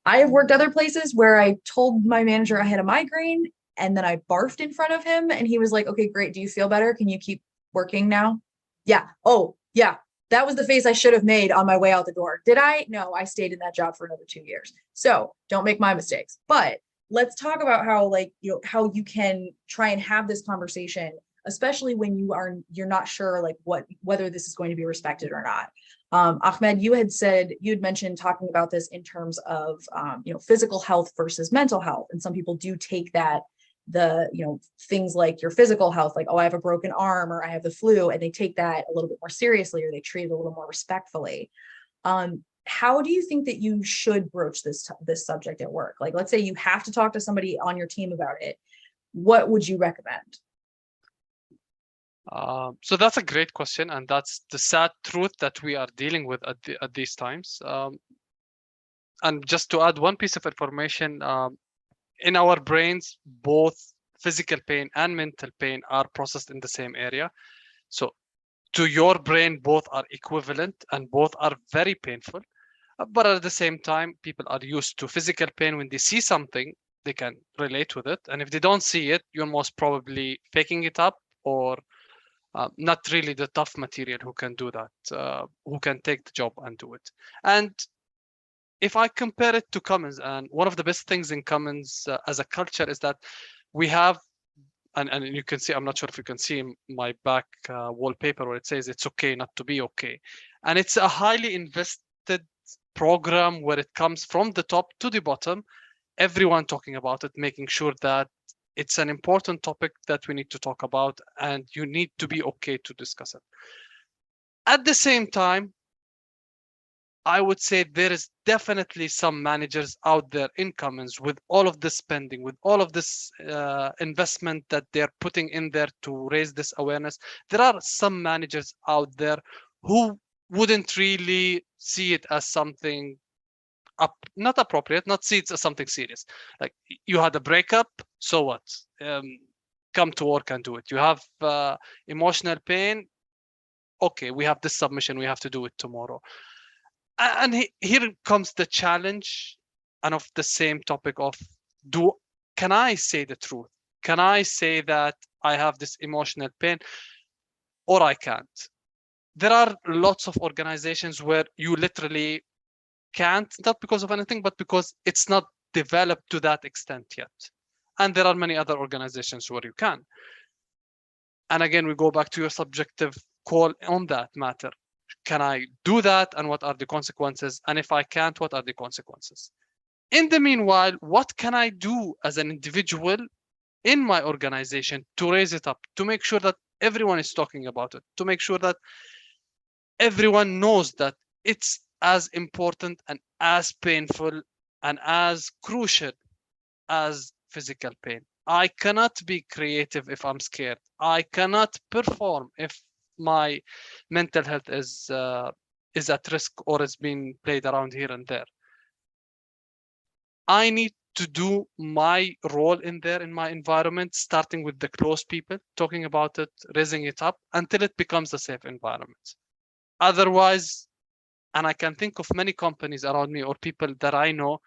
I have worked other places where I told my manager I had a migraine and then I barfed in front of him and he was like, okay, great, do you feel better? Can you keep working now? Yeah. Oh, yeah. That was the face I should have made on my way out the door. Did I? No, I stayed in that job for another 2 years. So don't make my mistakes. But let's talk about how, how you can try and have this conversation, especially when you're not sure whether this is going to be respected or not. Ahmed, you had mentioned talking about this in terms of physical health versus mental health, and some people do take that things like your physical health, like, oh, I have a broken arm or I have the flu, and they take that a little bit more seriously or they treat it a little more respectfully. How do you think that you should broach this subject at work? Like, let's say you have to talk to somebody on your team about it. What would you recommend? So that's a great question, and that's the sad truth that we are dealing with at these times. And just to add one piece of information, in our brains, both physical pain and mental pain are processed in the same area. So to your brain, both are equivalent and both are very painful. But at the same time, people are used to physical pain. When they see something, they can relate with it. And if they don't see it, you're most probably faking it up or not really the tough material who can do that, who can take the job and do it. And if I compare it to Cummins, and one of the best things in Cummins as a culture is that we have, and you can see, I'm not sure if you can see my back wallpaper where it says it's okay not to be okay. And it's a highly invested program where it comes from the top to the bottom, everyone talking about it, making sure that it's an important topic that we need to talk about and you need to be okay to discuss it. At the same time, I would say there is definitely some managers out there in Cummins with all of this spending, with all of this investment that they're putting in there to raise this awareness. There are some managers out there who wouldn't really see it as something not appropriate, not see it as something serious. Like, you had a breakup, so what? Come to work and do it. You have emotional pain, okay, we have this submission, we have to do it tomorrow. And here comes the challenge, and of the same topic of, can I say the truth? Can I say that I have this emotional pain, or I can't? There are lots of organizations where you literally can't, not because of anything, but because it's not developed to that extent yet. And there are many other organizations where you can. And again, we go back to your subjective call on that matter. Can I do that? And what are the consequences? And if I can't, what are the consequences? In the meanwhile, what can I do as an individual in my organization to raise it up, to make sure that everyone is talking about it, to make sure that everyone knows that it's as important and as painful and as crucial as physical pain. I cannot be creative if I'm scared. I cannot perform if my mental health is at risk or is being played around here and there. I need to do my role in there, in my environment, starting with the close people, talking about it, raising it up until it becomes a safe environment. Otherwise, and I can think of many companies around me or people that I know,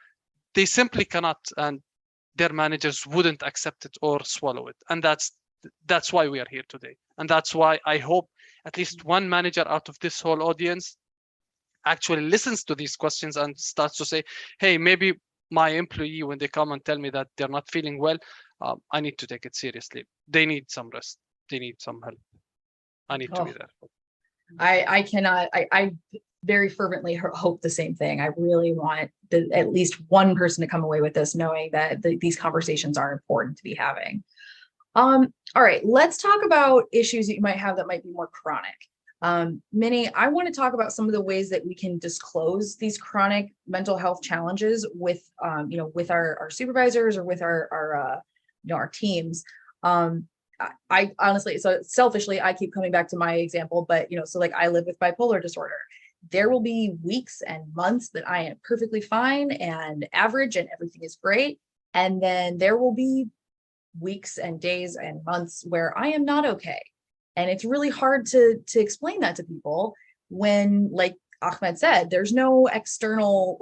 they simply cannot, and their managers wouldn't accept it or swallow it. And that's why we are here today. And that's why I hope at least one manager out of this whole audience actually listens to these questions and starts to say, hey, maybe my employee, when they come and tell me that they're not feeling well, I need to take it seriously. They need some rest. They need some help. I need to be there. I cannot, I very fervently hope the same thing. I really want at least one person to come away with this knowing that these conversations are important to be having. All right, let's talk about issues that you might have that might be more chronic. Minnie, I want to talk about some of the ways that we can disclose these chronic mental health challenges with, with our supervisors or with our teams. I honestly, so selfishly, I keep coming back to my example, but, so like I live with bipolar disorder. There will be weeks and months that I am perfectly fine and average and everything is great. And then there will be weeks and days and months where I am not okay. And it's really hard to explain that to people when, like Ahmed said, there's no external,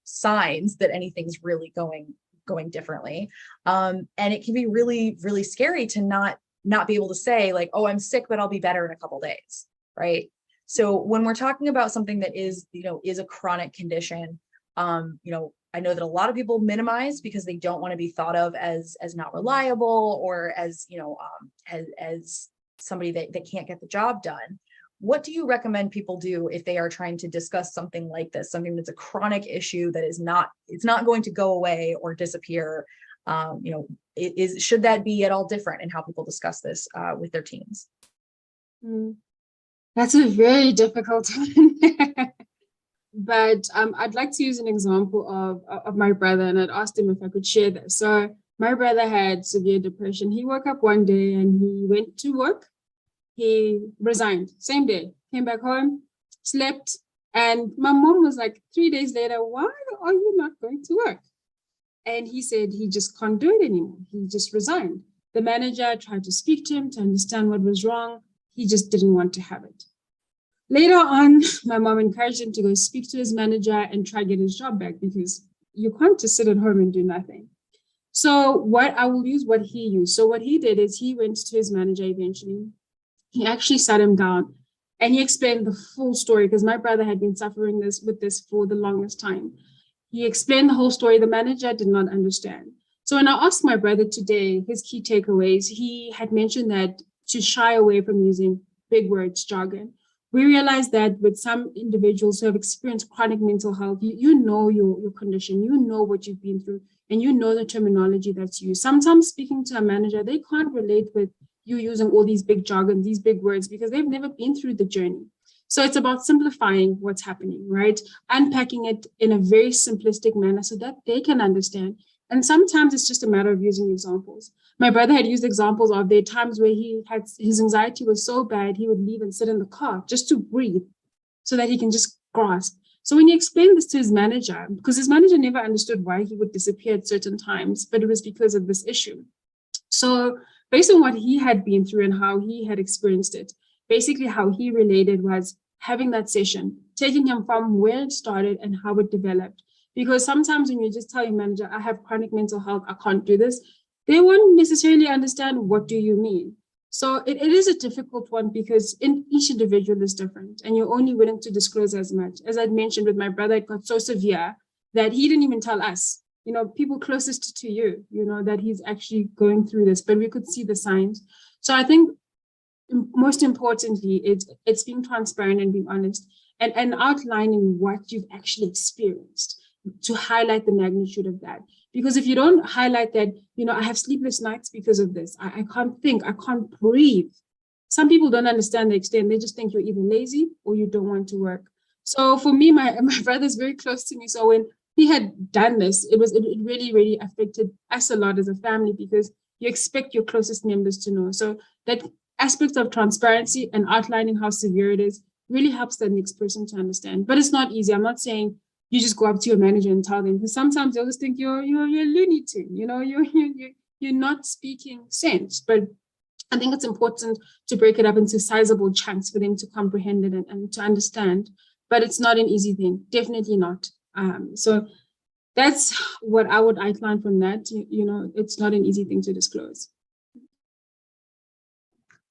signs that anything's really going differently. And it can be really, really scary to not be able to say like, oh, I'm sick, but I'll be better in a couple days, right? So when we're talking about something that is a chronic condition, I know that a lot of people minimize because they don't want to be thought of as not reliable or as somebody that can't get the job done. What do you recommend people do if they are trying to discuss something like this, something that's a chronic issue that it's not going to go away or disappear? Should that be at all different in how people discuss this with their teams? That's a very difficult one. But I'd like to use an example of my brother, and I'd asked him if I could share this. So my brother had severe depression. He woke up one day and he went to work. He resigned, same day, came back home, slept. And my mom was like, 3 days later, why are you not going to work? And he said he just can't do it anymore. He just resigned. The manager tried to speak to him to understand what was wrong. He just didn't want to have it. Later on, my mom encouraged him to go speak to his manager and try to get his job back because you can't just sit at home and do nothing. So I will use what he used. So what he did is he went to his manager eventually. He actually sat him down and he explained the full story because my brother had been suffering with this for the longest time. He explained the whole story. The manager did not understand. So when I asked my brother today, his key takeaways, he had mentioned that to shy away from using big words, jargon. We realized that with some individuals who have experienced chronic mental health, you know your condition, you know what you've been through, and you know the terminology that's used. Sometimes speaking to a manager, they can't relate with you using all these big jargon, these big words, because they've never been through the journey. So it's about simplifying what's happening, right? Unpacking it in a very simplistic manner so that they can understand. And sometimes it's just a matter of using examples. My brother had used examples of there times where his anxiety was so bad, he would leave and sit in the car just to breathe so that he can just grasp. So when he explained this to his manager, because his manager never understood why he would disappear at certain times, but it was because of this issue. So based on what he had been through and how he had experienced it, basically how he related was having that session, taking him from where it started and how it developed. Because sometimes when you just tell your manager, I have chronic mental health, I can't do this, they won't necessarily understand what do you mean. So it is a difficult one because each individual is different and you're only willing to disclose as much. As I'd mentioned with my brother, it got so severe that he didn't even tell us, people closest to you, that he's actually going through this, but we could see the signs. So I think most importantly, it's being transparent and being honest and outlining what you've actually experienced to highlight the magnitude of that. Because if you don't highlight that, I have sleepless nights because of this, I can't think, I can't breathe, some people don't understand the extent. They just think you're either lazy or you don't want to work. So for me, my brother's very close to me. So when he had done this, it really, really affected us a lot as a family, because you expect your closest members to know. So that aspect of transparency and outlining how severe it is really helps the next person to understand. But it's not easy. I'm not saying you just go up to your manager and tell them, because sometimes they'll just think you're Looney Tune, you're not speaking sense. But I think it's important to break it up into sizable chunks for them to comprehend it and to understand. But it's not an easy thing, definitely not. So that's what I would outline from that. It's not an easy thing to disclose.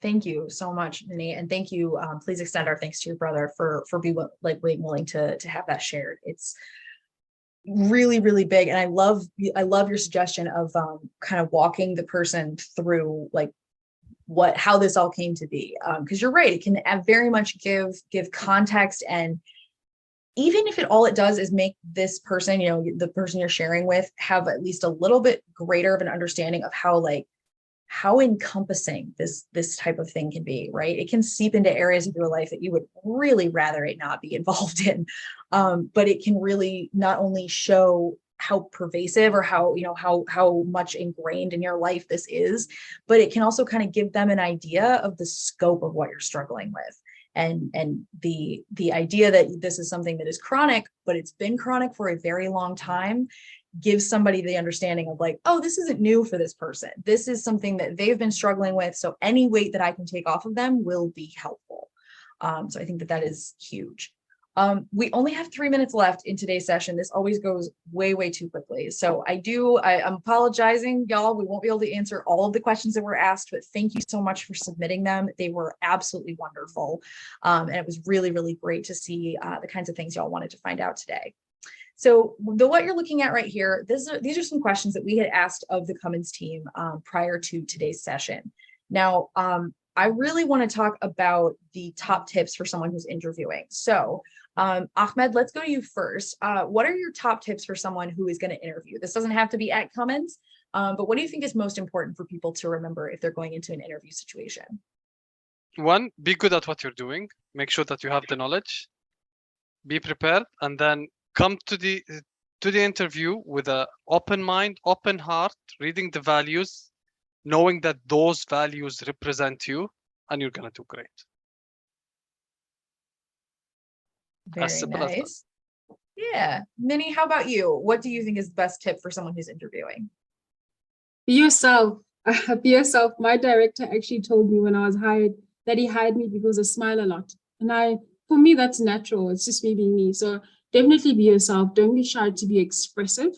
Thank you so much, Minnie, and thank you. Please extend our thanks to your brother for being willing to have that shared. It's really, really big, and I love your suggestion of kind of walking the person through how this all came to be, because you're right, it can very much give context, and even if all it does is make this person, the person you're sharing with, have at least a little bit greater of an understanding of how encompassing this type of thing can be, right? It can seep into areas of your life that you would really rather it not be involved in, but it can really not only show how pervasive or how much ingrained in your life this is, but it can also kind of give them an idea of the scope of what you're struggling with. And the idea that this is something that is chronic, but it's been chronic for a very long time, gives somebody the understanding of oh, this isn't new for this person. This is something that they've been struggling with. So any weight that I can take off of them will be helpful. So I think that is huge. We only have 3 minutes left in today's session. This always goes way, way too quickly. So I'm apologizing, y'all. We won't be able to answer all of the questions that were asked, but thank you so much for submitting them. They were absolutely wonderful. And it was really, really great to see the kinds of things y'all wanted to find out today. So what you're looking at right here, these are some questions that we had asked of the Cummins team prior to today's session. Now, I really want to talk about the top tips for someone who's interviewing. So Ahmed, let's go to you first. What are your top tips for someone who is going to interview? This doesn't have to be at Cummins, but what do you think is most important for people to remember if they're going into an interview situation? One, be good at what you're doing. Make sure that you have the knowledge. Be prepared, and then come to the interview with an open mind, open heart, reading the values, knowing that those values represent you, and you're going to do great. Very nice. Yeah. Minnie, how about you? What do you think is the best tip for someone who's interviewing? Be yourself. Be yourself. My director actually told me when I was hired that he hired me because I smile a lot. And for me, that's natural. It's just me being me. So definitely be yourself. Don't be shy to be expressive.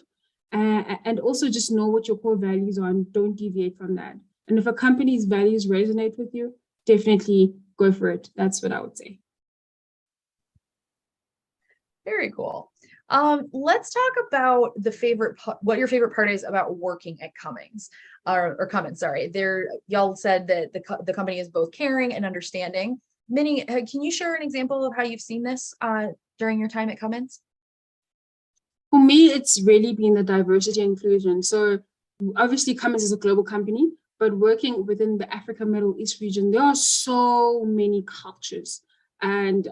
And also just know what your core values are and don't deviate from that. And if a company's values resonate with you, definitely go for it. That's what I would say. Very cool. Let's talk about what your favorite part is about working at Cummins, or Cummins, sorry. Y'all said that the company is both caring and understanding. Minnie, can you share an example of how you've seen this during your time at Cummins? For me, it's really been the diversity and inclusion. So obviously Cummins is a global company, but working within the Africa Middle East region, there are so many cultures and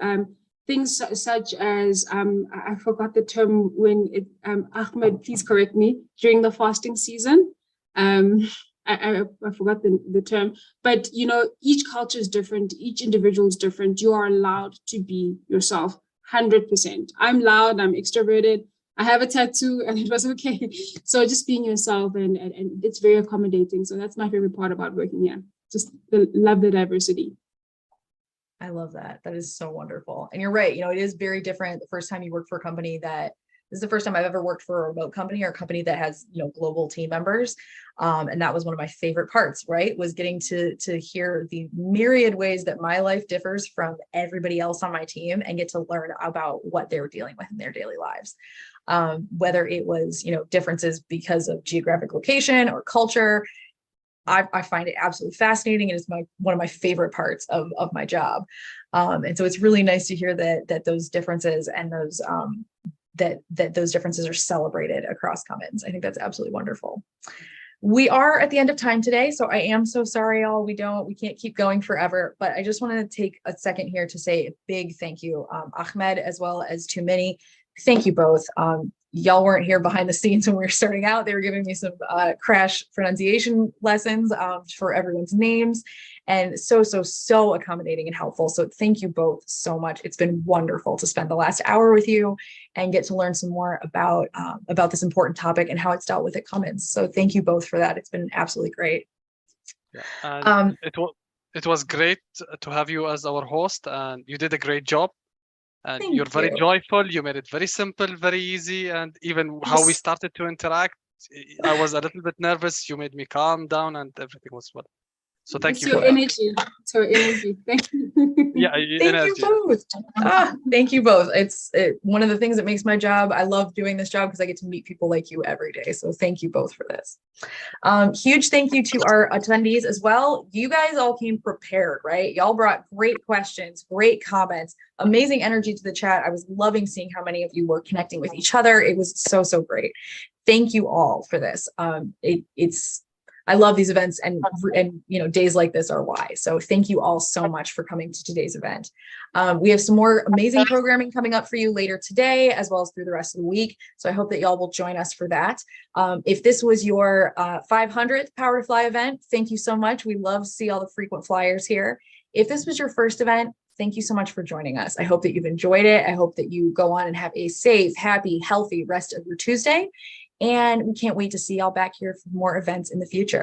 things such as, I forgot the term when Ahmed, please correct me, during the fasting season. I forgot the term, but each culture is different. Each individual is different. You are allowed to be yourself 100%. I'm loud, I'm extroverted. I have a tattoo and it was okay. So just being yourself and it's very accommodating. So that's my favorite part about working here. Just love the diversity. I love that. That is so wonderful. And you're right. It is very different the first time you work for a company this is the first time I've ever worked for a remote company or a company that has, global team members. And that was one of my favorite parts, right? Was getting to hear the myriad ways that my life differs from everybody else on my team and get to learn about what they were dealing with in their daily lives. Whether it was, differences because of geographic location or culture, I find it absolutely fascinating. And it's one of my favorite parts of my job. And so it's really nice to hear that those differences and those, that those differences are celebrated across Cummins. I think that's absolutely wonderful. We are at the end of time today, so I am so sorry, y'all. We can't keep going forever, but I just wanted to take a second here to say a big thank you, Ahmed, as well as to Minnie. Thank you both. Y'all weren't here behind the scenes when we were starting out. They were giving me some crash pronunciation lessons for everyone's names, and so accommodating and helpful. So thank you both so much. It's been wonderful to spend the last hour with you and get to learn some more about this important topic and how it's dealt with at Cummins. So thank you both for that. It's been absolutely great. Yeah, and it was great to have you as our host, and you did a great job. And you're very joyful. You made it very simple, very easy, and even how we started to interact, I was a little bit nervous. You made me calm down, and everything was well. So thank you. It's your energy. It's your energy. Thank you. Yeah, thank you both. Thank you both. It's one of the things that makes my job. I love doing this job because I get to meet people like you every day. So thank you both for this. Huge thank you to our attendees as well. You guys all came prepared, right? Y'all brought great questions, great comments, amazing energy to the chat. I was loving seeing how many of you were connecting with each other. It was so great. Thank you all for this. I love these events, and days like this are why. So thank you all so much for coming to today's event. We have some more amazing programming coming up for you later today, as well as through the rest of the week. So I hope that y'all will join us for that. If this was your 500th Power to Fly event, thank you so much. We love to see all the frequent flyers here. If this was your first event, thank you so much for joining us. I hope that you've enjoyed it. I hope that you go on and have a safe, happy, healthy rest of your Tuesday. And we can't wait to see y'all back here for more events in the future.